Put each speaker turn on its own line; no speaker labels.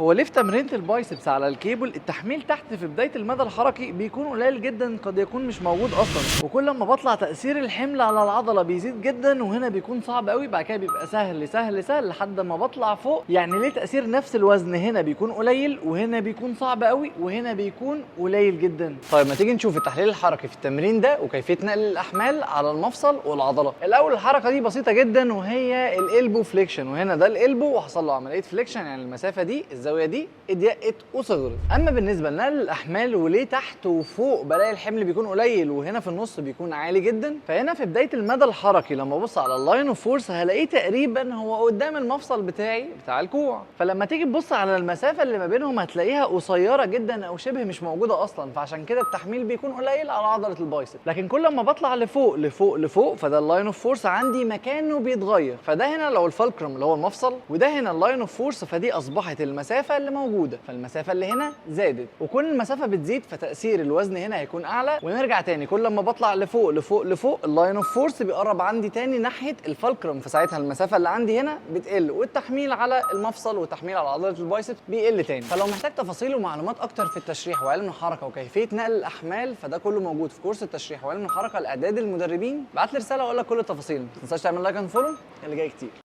هو ليه في تمرينة البايسبس على الكيبل التحميل تحت في بداية المدى الحركي بيكون قليل جدا، قد يكون مش موجود اصلا، وكل ما بطلع تأثير الحمل على العضلة بيزيد جدا، وهنا بيكون صعب قوي، بعد كده بيبقى سهل سهل سهل لحد ما بطلع فوق. يعني ليه تأثير نفس الوزن هنا بيكون قليل وهنا بيكون صعب قوي وهنا بيكون قليل جدا؟ طيب ما تيجي نشوف التحليل الحركي في التمرين ده وكيفية نقل الأحمال على المفصل والعضلة. الأول الحركة دي بسيطة جدا وهي الإلبو فليكشن، وهنا ده الإلبو وحصل له عملية فليكشن، يعني المسافة دي الزاوية دي اتضيقت وصغرت. اما بالنسبه لنقل الاحمال وليه تحت وفوق بلاقي الحمل بيكون قليل وهنا في النص بيكون عالي جدا، فهنا في بدايه المدى الحركي لما ابص على اللاين اوف فورس هلاقيه تقريبا هو قدام المفصل بتاعي بتاع الكوع. فلما تيجي تبص على المسافه اللي ما بينهم هتلاقيها قصيره جدا او شبه مش موجوده اصلا، فعشان كده التحميل بيكون قليل على عضله البايسب. لكن كل ما بطلع لفوق لفوق لفوق فده اللاين اوف فورس عندي مكانه بيتغير، فده هنا لو الفالكرم اللي هو المفصل، وده هنا اللاين اوف فورس، فدي اصبحت المسافه اللي موجوده، فالمسافه اللي هنا زادت، وكل المسافه بتزيد فتاثير الوزن هنا هيكون اعلى. ونرجع تاني كل ما بطلع لفوق لفوق لفوق اللاين اوف فورس بيقرب عندي تاني ناحيه الفالكرم، فساعتها المسافه اللي عندي هنا بتقل، والتحميل على المفصل والتحميل على عضله البايسبس بيقل تاني. فلو محتاج تفاصيل ومعلومات اكتر في التشريح وعلم الحركه وكيفيه نقل الاحمال فده كله موجود في كورس التشريح وعلم الحركه لاعداد المدربين. ابعت لي رساله واقول لك كل التفاصيل. ما تنساش تعمل لايك اند فولو، اللي جاي كتير.